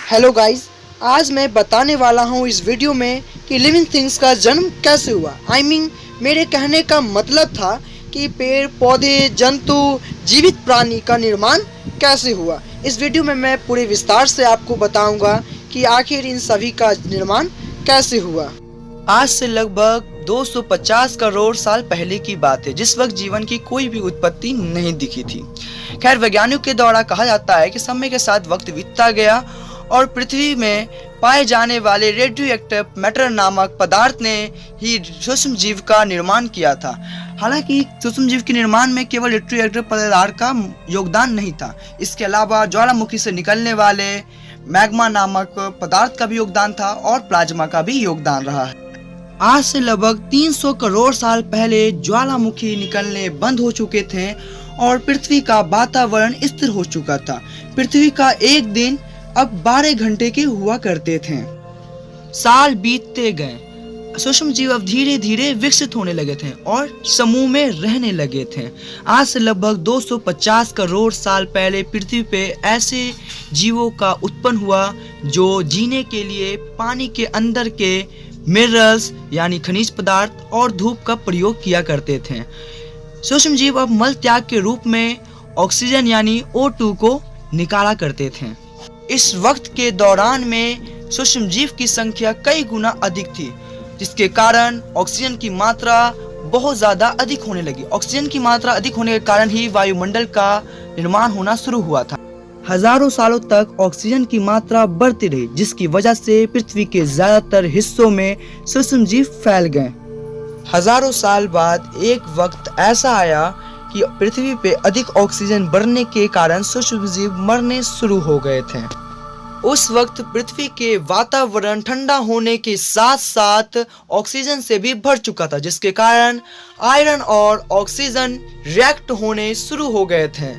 Hello guys, आज मैं बताने वाला हूँ इस वीडियो में कि लिविंग थिंग्स का जन्म कैसे हुआ। मेरे कहने का मतलब था कि पेड़ पौधे, जंतु, जीवित प्राणी का निर्माण कैसे हुआ। इस वीडियो में मैं पूरे विस्तार से आपको बताऊंगा कि आखिर इन सभी का निर्माण कैसे हुआ। आज से लगभग 250 करोड़ साल पहले की बात है, जिस वक्त जीवन की कोई भी उत्पत्ति नहीं दिखी थी। खैर, वैज्ञानिकों के द्वारा कहा जाता है कि समय के साथ वक्त बीतता गया और पृथ्वी में पाए जाने वाले रेडियो एक्टिव मैटर नामक पदार्थ ने ही सूक्ष्म जीव का निर्माण किया था। हालांकि सूक्ष्म जीव के निर्माण में केवल रेडियो एक्टिव पदार्थ का योगदान नहीं था, इसके अलावा ज्वालामुखी से निकलने वाले मैग्मा नामक पदार्थ का भी योगदान था और प्लाज्मा का भी योगदान रहा है। आज से लगभग 300 करोड़ साल पहले ज्वालामुखी निकलने बंद हो चुके थे और पृथ्वी का वातावरण स्थिर हो चुका था। पृथ्वी का एक दिन अब 12 घंटे के हुआ करते थे। साल बीतते गए, सूक्ष्म जीव अब धीरे धीरे विकसित होने लगे थे और समूह में रहने लगे थे। आज से लगभग 250 करोड़ साल पहले पृथ्वी पे ऐसे जीवों का उत्पन्न हुआ जो जीने के लिए पानी के अंदर के मिनरल्स यानी खनिज पदार्थ और धूप का प्रयोग किया करते थे। सूक्ष्म जीव अब मल त्याग के रूप में ऑक्सीजन यानी O2 को निकाला करते थे। इस वक्त के दौरान में सूक्ष्म जीव की संख्या कई गुना अधिक थी, जिसके कारण ऑक्सीजन की मात्रा बहुत ज्यादा अधिक होने लगी। ऑक्सीजन की मात्रा अधिक होने के कारण ही वायुमंडल का निर्माण होना शुरू हुआ था। हजारों सालों तक ऑक्सीजन की मात्रा बढ़ती रही, जिसकी वजह से पृथ्वी के ज्यादातर हिस्सों में सूक्ष्म जीव फैल गए। हजारों साल बाद एक वक्त ऐसा आया कि पृथ्वी पे अधिक ऑक्सीजन बढ़ने के कारण सूक्ष्म जीव मरने शुरू हो गए थे। उस वक्त पृथ्वी के वातावरण ठंडा होने के साथ साथ ऑक्सीजन से भी भर चुका था, जिसके कारण आयरन और ऑक्सीजन रिएक्ट होने शुरू हो गए थे।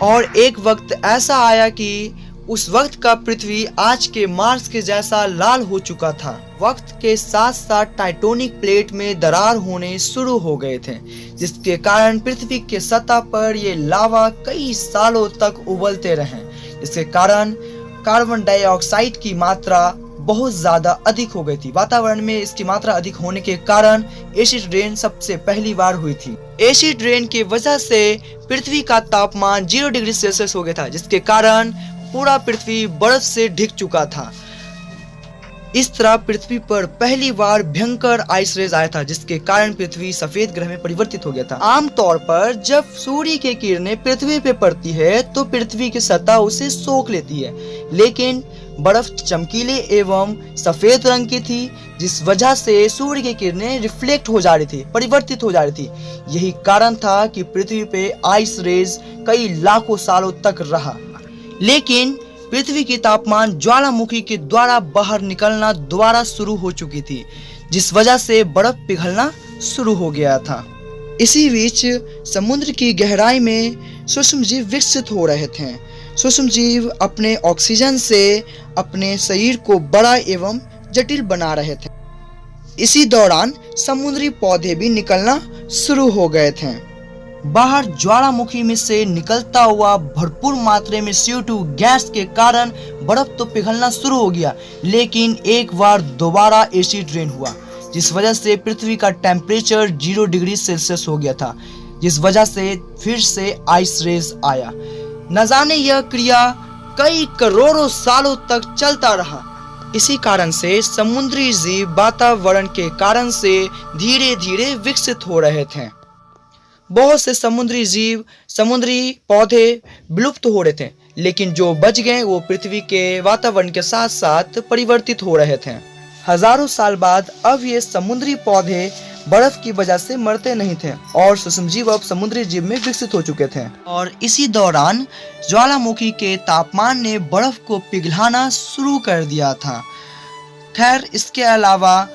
और एक वक्त ऐसा आया कि उस वक्त का पृथ्वी आज के मार्स के जैसा लाल हो चुका था। वक्त के साथ साथ टाइटैनिक प्लेट में दरार होने शुरू हो गए थे, जिसके कारण पृथ्वी के सतह पर ये लावा कई सालों तक उबलते रहे, जिसके कारण कार्बन डाइऑक्साइड की मात्रा बहुत ज्यादा अधिक हो गई थी। वातावरण में इसकी मात्रा अधिक होने के कारण एसिड रेन सबसे पहली बार हुई थी। एसिड रेन की वजह से पृथ्वी का तापमान 0 डिग्री सेल्सियस हो गया था, जिसके कारण पूरा पृथ्वी बर्फ से ढक चुका था। इस तरह पृथ्वी पर पहली बार भयंकर आइस रेज आया था, जिसके कारण पृथ्वी सफेद ग्रह में परिवर्तित हो गया था। आमतौर पर जब सूर्य की किरणें पृथ्वी पे पड़ती है तो पृथ्वी की सतह उसे सोख लेती है, लेकिन बर्फ चमकीले एवं सफेद रंग की थी, जिस वजह से सूर्य की किरणें रिफ्लेक्ट हो जा रही थी, परिवर्तित हो जा रही थी। यही कारण था कि पृथ्वी पे आइस रेज कई लाखों सालों तक रहा। लेकिन पृथ्वी की तापमान ज्वालामुखी के द्वारा बाहर निकलना दोबारा शुरू हो चुकी थी, जिस वजह से बर्फ पिघलना शुरू हो गया था। इसी बीच समुद्र की गहराई में सूक्ष्म जीव विकसित हो रहे थे। सूक्ष्म जीव अपने ऑक्सीजन से अपने शरीर को बड़ा एवं जटिल बना रहे थे। इसी दौरान समुद्री पौधे भी निकलना शुरू हो गए थे। बाहर ज्वालामुखी में से निकलता हुआ भरपूर मात्रा में CO2 गैस के कारण बर्फ तो पिघलना शुरू हो गया, लेकिन एक बार दोबारा एसिड रेन हुआ, जिस वजह से पृथ्वी का टेम्परेचर 0 डिग्री सेल्सियस हो गया था, जिस वजह से फिर से आइस रेज आया। न जाने यह क्रिया कई करोड़ों सालों तक चलता रहा। इसी कारण से समुद्री जीव वातावरण के कारण से धीरे धीरे विकसित हो रहे थे। बहुत से समुद्री जीव, समुद्री पौधे विलुप्त हो रहे थे, लेकिन जो बच गए वो पृथ्वी के वातावरण के साथ साथ परिवर्तित हो रहे थे। हजारों साल बाद अब ये समुद्री पौधे बर्फ की वजह से मरते नहीं थे और सूक्ष्म जीव अब समुद्री जीव में विकसित हो चुके थे। और इसी दौरान ज्वालामुखी के तापमान ने बर्फ को पिघलाना शुरू कर दिया था। खैर, इसके अलावा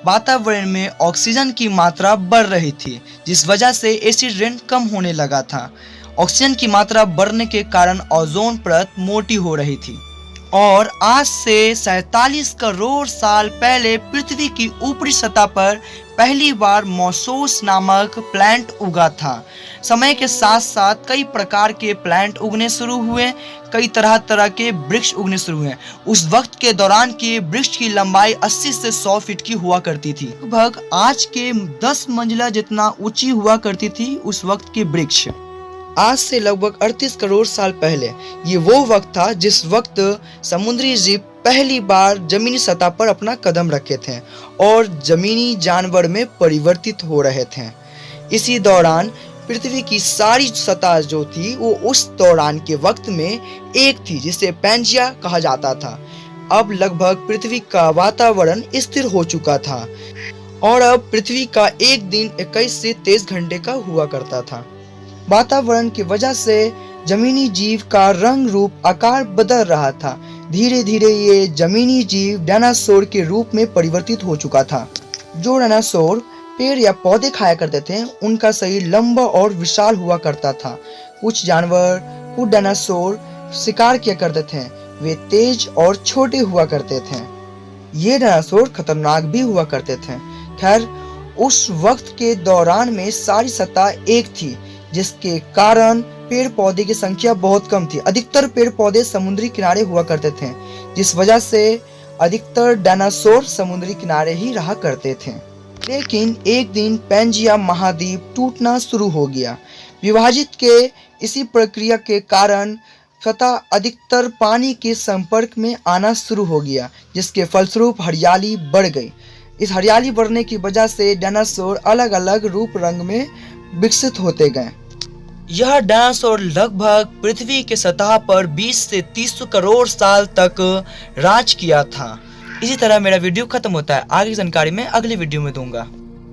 वातावरण में ऑक्सीजन की मात्रा बढ़ रही थी, जिस वजह से एसिड रेन कम होने लगा था। ऑक्सीजन की मात्रा बढ़ने के कारण ओजोन परत मोटी हो रही थी और आज से 47 करोड़ साल पहले पृथ्वी की ऊपरी सतह पर पहली बार मोसोस नामक प्लांट उगा था। समय के साथ साथ कई प्रकार के प्लांट उगने शुरू हुए, कई तरह तरह के वृक्ष उगने शुरू हुए। उस वक्त के दौरान के वृक्ष की लंबाई 80 से 100 फीट की हुआ करती थी। लगभग आज के 10 मंजिला जितना ऊंची हुआ करती थी उस वक्त के वृक्ष। आज से लगभग 38 करोड़ साल पहले ये वो वक्त था जिस वक्त समुद्री जीव पहली बार जमीनी सतह पर अपना कदम रखे थे और जमीनी जानवर में परिवर्तित हो रहे थे। इसी दौरान पृथ्वी की सारी सतह जो थी वो उस दौरान के वक्त में एक थी जिसे पैंजिया कहा जाता था। अब लगभग पृथ्वी का वातावरण स्थिर हो चुका था और अब पृथ्वी का एक दिन 21 से 23 घंटे का हुआ करता था। वातावरण की वजह से जमीनी जीव का रंग रूप आकार बदल रहा था। धीरे धीरे ये जमीनी जीव डायनासोर के रूप में परिवर्तित हो चुका था। जो डायनासोर पेड़ या पौधे खाया करते थे उनका शरीर लंबा और विशाल हुआ करता था। कुछ डायनासोर शिकार किया करते थे, वे तेज और छोटे हुआ करते थे। ये डायनासोर खतरनाक भी हुआ करते थे। खैर, उस वक्त के दौरान में सारी सतह एक थी जिसके कारण पेड़ पौधे की संख्या बहुत कम थी। अधिकतर पेड़ पौधे समुद्री किनारे हुआ करते थे, जिस वजह से अधिकतर डायनासोर समुद्री किनारे ही रहा करते थे। लेकिन एक दिन पैंजिया महाद्वीप टूटना शुरू हो गया। विभाजित के इसी प्रक्रिया के कारण सतह अधिकतर पानी के संपर्क में आना शुरू हो गया, जिसके फलस्वरूप हरियाली बढ़ गई। इस हरियाली बढ़ने की वजह से डायनासोर अलग अलग रूप रंग में विकसित होते गए। यह डायनासोर लगभग पृथ्वी के सतह पर 20 से 30 करोड़ साल तक राज किया था। इसी तरह मेरा वीडियो खत्म होता है। आगे की जानकारी मैं अगले वीडियो में दूंगा।